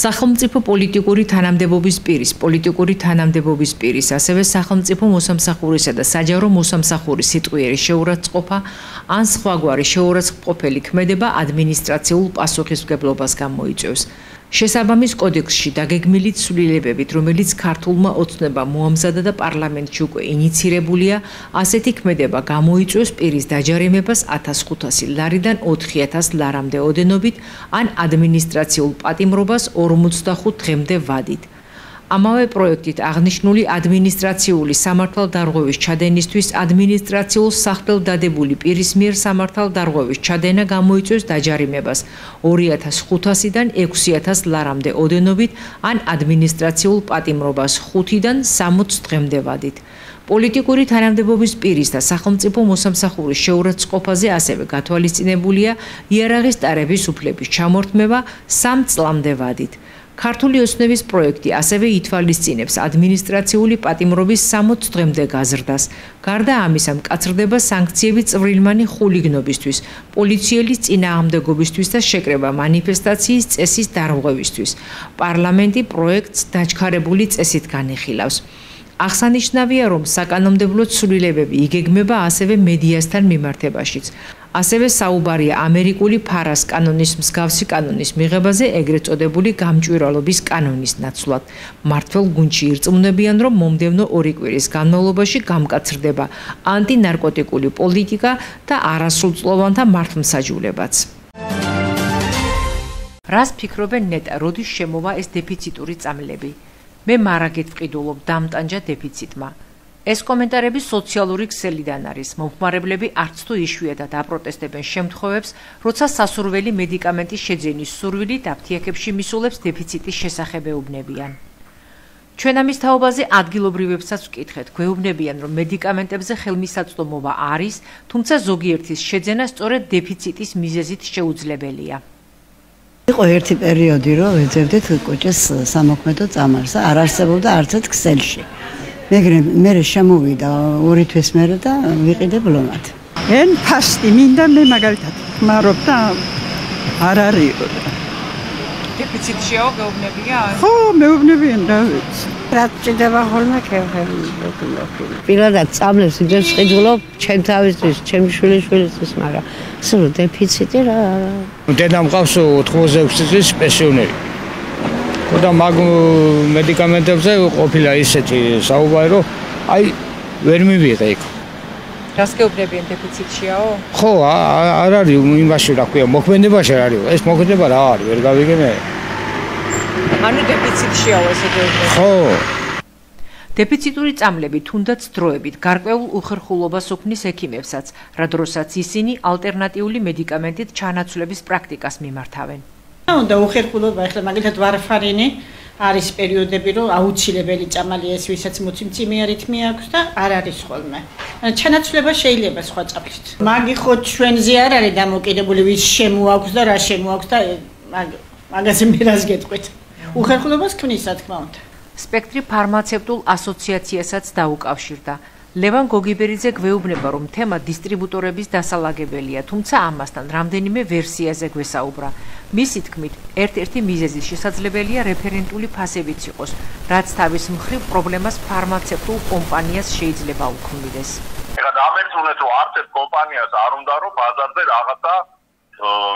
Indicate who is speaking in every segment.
Speaker 1: სახელმწიფო პოლიტიკური თანამდებობის პირის, ასევე სახელმწიფო მოსამსახურისა და საჯარო მოსამსახურის სიტყვიერი შეურაცხყოფა ან სხვაგვარი შეურაცხმყოფელი ქმედება ადმინისტრაციულ პასუხისმგებლობას გამოიწვევს. შესაბამის კოდექსში დაგეგმილი ცვლილებებით, რომელიც ქართულმა ოცნებამ მოამზადა და პარლამენტში უკვე ინიცირებულია, ასეთი ქმედება გამოიწვევს პირის დაჯარიმებას 1500 ლარიდან 4000 ლარამდე ოდენობით ან ადმინისტრაციულ პატიმრობას 45 დღემდე ვადით. ამავე პროექტით აღნიშნული ადმინისტრაციული სამართალდარღვევის ჩადენისთვის ადმინისტრაციულ სახელდადებული პირის მიერ სამართალდარღვევის ჩადენა გამოიწვევს დაჯარიმებას 2500-დან 6000 ლარამდე ოდენობით ან ადმინისტრაციულ პატიმრობას 5-დან 60 დღემდე ვადით. პოლიტიკური თანამდებობის პირის და სახელმწიფო მოსამსახურის შეურაცხყოფაზე ასევე გათვალისწინებულია იარაღის ტარების უფლების ჩამორთმევა 3 წლამდე ვადით. ქართული ოცნების პროექტი ასევე ითვალისწინებს ადმინისტრაციული პატიმრობის 60 დღემდე გაზრდას. გარდა ამისა, მკაცრდება სანქციები წვრილმანი ხულიგნობისთვის, პოლიციელის წინააღმდეგობისთვის და შეკრება მანიფესტაციის წესის დარღვევისთვის. პარლამენტი პროექტს დაჩქარებული წესით განიხილავს. აღსანიშნავია, რომ საკანონმდებლო ცვლილებები იგეგმება ასევე მედიასთან მიმართებაშიც. ასევე საუბარია ამერიკული ფარას კანონის მსგავსი კანონის მიღებაზე, ეგრეთ წოდებული გამჭვირვალობის კანონის ნაცვლად. მმართველ გუნდში ირწმუნებიან, რომ მომდევნო 2 კვირის განმავლობაში გამკაცრდება ანტინარკოტიკული პოლიტიკა და არასრულწლოვანთა მართლმსაჯულებაც. რას ფიქრობენ ნეტა, როდის შემოვა ეს დეფიციტური წამლები? მე მარაგეთ ვყიდულობ დამტანჯა დეფიციტმა. ეს კომენტარები სოციალური ქსელიდან არის. მომხმარებლები არც თუ იშვიათად აპროტესტებენ შემთხვევებს, როცა სასურველი მედიკამენტის შეძენის სურვილით აფთიაქებში მისულებს დეფიციტის შესახებ ეუბნებიან. ჩვენ ამის თაობაზე ადგილობრივებსაც ვკითხეთ, გვეუბნებიან, რომ მედიკამენტებზე ხელმისაწვდომობა არის, თუმცა ზოგიერთის შეძენა სწორედ დეფიციტის მიზეზით შეუძლებელია.
Speaker 2: იყო ერთი პერიოდი, რომ ვეძებდით კოჭეს სამოქმედო წამალს, არ არსებობდა არც ერთ ქსელში. მე შემოვიდა 2 თვის მერე და ვიყიდე ბლომად.
Speaker 3: ენ ფასტი მინდა მე მაგალითად ხმარობ და არ არის.
Speaker 1: დეფიციტშიაო გეუბნებიან?
Speaker 3: ხო, მეუბნებიან რა ვიცი.
Speaker 2: რა ჭირდება ხოლმე ქეფები. პირადად წამლებს ვიძებს ყიდულობ ჩემ თავისთვის, ჩემი შვილიშვილისთვის, მაგრამ სულ დეფიციტი რა.
Speaker 4: დედა მყავს 86 წლის პენსიონერი. და მაგ მედიკამენტებზე ყოფილა ისეთი საუბარი, რომ აი ვერ მივიღე იქ.
Speaker 1: რას გეუბნებიან დეფიციტშიაო?
Speaker 4: ხო, არ არის იმაში რა ქვია, მოქმედებაში არ არის. ეს მოქმედება რა არის, ვერ გავიგე მე.
Speaker 1: ანუ დეფიციტშიაო ესე გეუბნებიან?
Speaker 4: ხო.
Speaker 1: დეფიციტური წამლები თუნდაც დროებით გარკვეულ უხერხულობას უქმნის ექიმებსაც, რა დროსაც ისინი ალტერნატიული მედიკამენტით ჩანაცვლების პრაქტიკას მიმართავენ.
Speaker 5: უნდა უხერხულობა, ახლა მაგალითად ვარფარინი არის პერიოდები, რომ აუცილებელი წამალი ეს, ვისაც მოციმციმე რითმი აქვს და არ არის ხოლმე. ჩანაცვლება შეიძლება სხვა წამლით. მაგი ხო ჩვენზე არ არის დამოკიდებული, ვის შემოაქვს და რა შემოაქვს და მაგაზე მე რას გეტყვით. უხერხულობას ქმნის, რა თქმა უნდა.
Speaker 1: სპექტრი ფარმაცევტულ ასოციაციასაც დაუკავშირდა. ლევან გოგიბერიძე გვეუბნება, რომ თემა დისტრიბუტორების დასალაგებელია, თუმცა ამასთან რამდენიმე ვერსიაზე გვესაუბრა. მისი თქმით, ერთ-ერთი მიზეზის შესაძლებელია რეფერენტული ფასებიც იყოს, რაც თავის მხრივ პრობლემას ფარმაცევტულ კომპანიას შეიძლება უქმნიდეს.
Speaker 6: ეხლა დამერწმუნეთ, რომ არც ერთ კომპანიას არ უნდა რომ ბაზარზე რაღაცა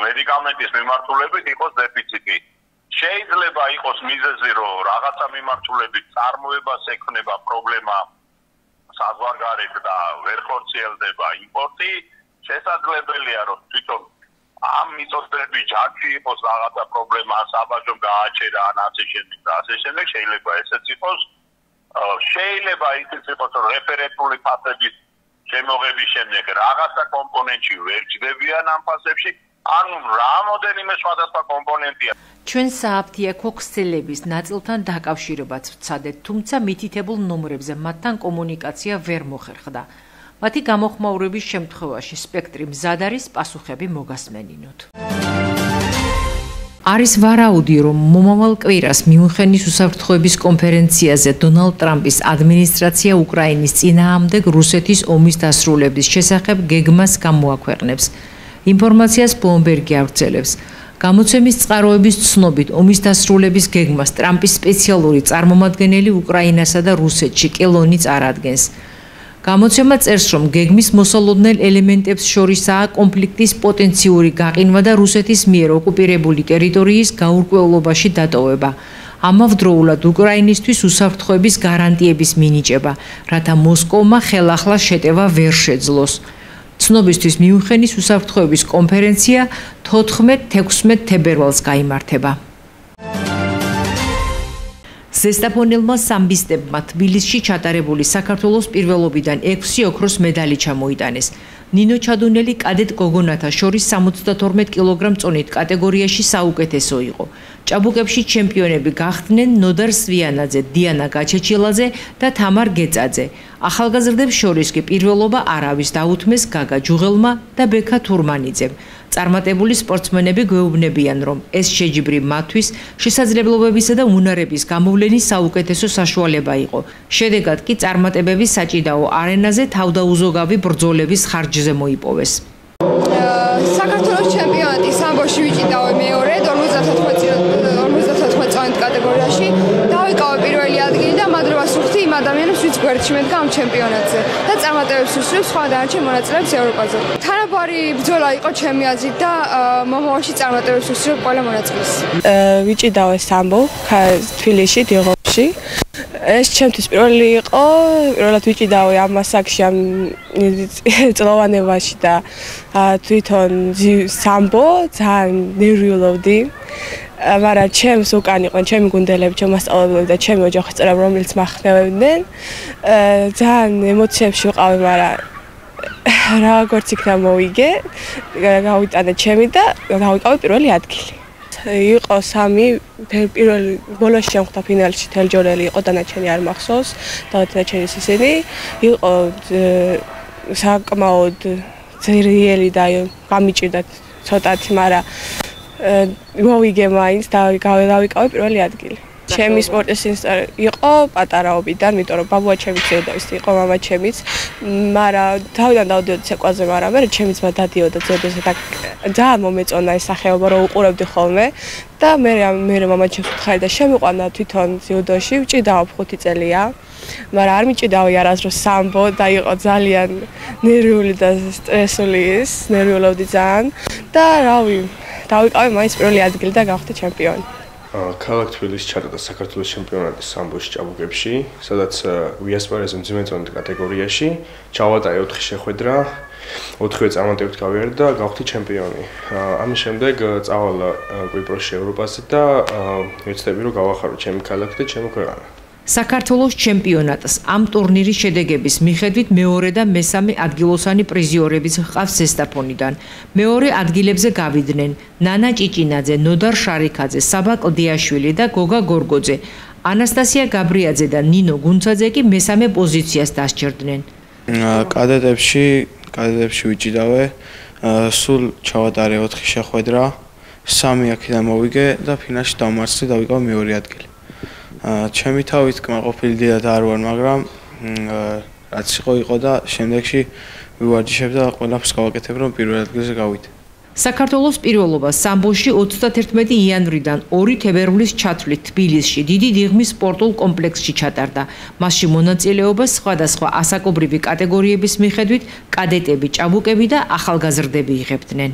Speaker 6: მედიკამენტის მიმართულებით იყოს დეფიციტი. შეიძლება იყოს მიზეზი, რომ რაღაცა მიმართულებით წარმოებას ექნება პრობლემა საზღვარგარეთ და ვერ ხორციელდება იმპორტი, შესაძლებელია რომ თვითონ ამ მიწოდების ჯარში იყოს რაღაცა პრობლემა, საბაჟომ გააჩერა ან ასე შემდეგ და ასე შემდეგ, შეიძლება ესეც იყოს. შეიძლება ისიც იყოს, რომ რეფერენტული ფასების შემოღების შემდეგ რაღაცა კომპონენტი ვერ ჯდებიან ამ ფასებში, ანუ რამოდენიმე სხვადასხვა კომპონენტია.
Speaker 1: ჩვენ სააფთიაქო ქსელების ნაწილთან დაკავშირებაც ვცადეთ, თუმცა მითითებულ ნომრებზე მათთან კომუნიკაცია ვერ მოხერხდა. მათი გამოხმაურების შემთხვევაში სპექტრი მზად არის პასუხები მოგასმენინოთ. არის ვარაუდი, რომ მომავალ კვირას მიუნხენის უსაფრთხოების კონფერენციაზე დონალდ ტრამპის ადმინისტრაცია უკრაინის წინააღმდეგ რუსეთის ომის დასრულების შესახებ გეგმას გამოაქვეყნებს. ინფორმაციას ბლუმბერგი ავრცელებს. გამოცემის წყაროების ცნობით, ომის დასრულების გეგმას ტრამპის სპეციალური წარმომადგენელი უკრაინასა და რუსეთში კელონი წარადგენს. გამოცემა წერს, რომ გეგმის მოსალოდნელ ელემენტებს შორისაა კონფლიქტის პოტენციური გაყინვა და რუსეთის მიერ ოკუპირებული ტერიტორიის გაურკვევლობაში დატოვება. ამავდროულად უკრაინისთვის უსაფრთხოების გარანტიების მინიჭება, რათა მოსკოვმა ხელახლა შეტევა ვერ შეძლოს. ცნობისთვის მიუნხენის უსაფრთხოების კონფერენცია 14-16 თებერვალს გაიმართება. ზესტაფონელმა სამბისტებმა თბილისში ჩატარებული საქართველოს პირველობიდან 6 ოქროს მედალი ჩამოიტანეს. ნინო ჩადუნელი კადეტ გოგონათა შორის 72 კილოგრამ წონით კატეგორიაში საუკეთესო იყო. ჭაბუკებში ჩემპიონები გახდნენ ნოდარ სვიანაძე, დიანა გაჩეჩილაძე და თამარ გეწაძე. ახალგაზრდებს შორის კი პირველობა არავის დაუთმეს გაგა ჯუღელმა და ბექა თურმანიძემ. წარმატებული სპორტსმენები გვეუბნებიან, რომ ეს შეჯიბრი მათთვის შესაძლებლობებისა და უნარების გამოვლენის საუკეთესო საშუალება იყო. შედეგად კი წარმატებები საჭიდაო არენაზე თავდაუზოგავი ბრძოლების ხარჯზე მოიპოვეს.
Speaker 7: საქართველოს ჩემპიონატი სამბოში ვიჭიდავე მეორე 54 წონით კატეგორიაში. დავიკავე პირველი ადგილი და მადლობა სურთი იმ ადამიანებს, ვინც გვერდში მედგა ამ ჩემპიონატზე და წარმატებებს უსურვებს სხვა დანარჩენ მონაწილეებს ევროპაზე. თანაბარი ბრძოლა იყო ჩემი აზრით და მომავალში წარმატებებს უსურვებ ყველა მონაწილეს.
Speaker 8: ვიჭიდავე სამბო თბილისში, დიღომში. ეს ჩემთვის პირველი იყო, პირველად ვიჭიდავე ამ მასაკში, ამ წლოვანებაში და თვითონ სამბო ძალიან ნერვიულობდი. მაგრამ ჩემს უკან იყვნენ ჩემი გუნდელები, ჩემი მასწავლებლები და ჩემი ოჯახის წევრები, რომლებიც მახმევდნენ. ძალიან ემოციებში ვიყავი, მაგრამ როგორც იქნა მოვიგე, გავიტანე ჩემი და გავიკავე პირველი ადგილი. იყო სამი პირველი ბოლოში შემხვდა ფინალში თელჯორელი იყო დანარჩენი არ მახსოვს და დანარჩენი ისინი იყო საკმაოდ ძლიერი და გამიჭირდა ცოტათი, მაგრამ მოვიგე მაინც და გავიკავე პირველი ადგილი. ჩემი სპორტის ინსტრუქტორი იყო პატარაობიდან, იმიტომ რომ ბაბუა ჩემი ძიუდოისტი იყო, მამა ჩემიც, მაგრამ თავიდან დავდიოდი ცეკვაზე, მაგრამ მე ჩემი ძმა დადიოდა ძიუდოზე და ძალიან მომეწონა ეს სახეობა, რომ უყურებდი ხოლმე და მე მამა ჩემს უთხარი და შემიყვანა თვითონ ძიუდოში, ვჭიდაო 5 წელია, მაგრამ არ მიჭიდავი არასდროს სამბო და იყო ძალიან ნერვიული და სტრესული ის, ნერვიულობდი ძალიან და რავი, დავიკავე მაინც პირველი ადგილი და გავხდი ჩემპიონი.
Speaker 9: ქალაქ თბილისში ჩატარდა საქართველოს ჩემპიონატი სამბოში ჭაბუკებში, სადაც ვიასპარეზე მძიმე წონით კატეგორიაში ჩავატარე 4 შეხვედრა, 4-ვე წარმატებით გავიარე და გავხდი ჩემპიონი. ამის შემდეგ წავალა კვიპროსში ევროპაზე და ვეცდები რომ გავახარო ჩემი ქალაქი და ჩემი ქვეყანა.
Speaker 1: საქართველოს ჩემპიონატს ამ ტურნირის შედეგების მიხედვით მეორე და მესამე ადგილოსანი პრიზიორებიც ჰყავს ზესტაფონიდან. მეორე ადგილებზე გავიდნენ ნანა ჭიჭინაძე, ნოდარ შარიქაძე, საბა კლდიაშვილი და გოგა გორგოძე. ანასტასია გაბრიაძე და ნინო გუნცაძე კი მესამე პოზიციას დასჯერდნენ.
Speaker 10: კადეტებში ვიჭიდავე, სულ ჩავატარე 4 შეხვედრა, 3 აქედან მოვიგე და ფინალში დავმარცხე და ვიკავე მეორე ადგილი. ჩემი თავით კმაყოფილი დიდად არ ვარ, მაგრამ რაც იყო და შემდეგში ვივარჯიშებ და ყველაფერს გავაკეთებ, რომ პირველ ადგილზე გავიდე.
Speaker 1: საქართველოს პირველობა სამბოში 31 იანვრიდან 2 თებერვლის ჩათვლით თბილისში დიდი დიღმის სპორტულ კომპლექსში ჩატარდა. მასში მონაწილეობას სხვადასხვა ასაკობრივი კატეგორიების მიხედვით კადეტები, ჭაბუკები და ახალგაზრდები იღებდნენ.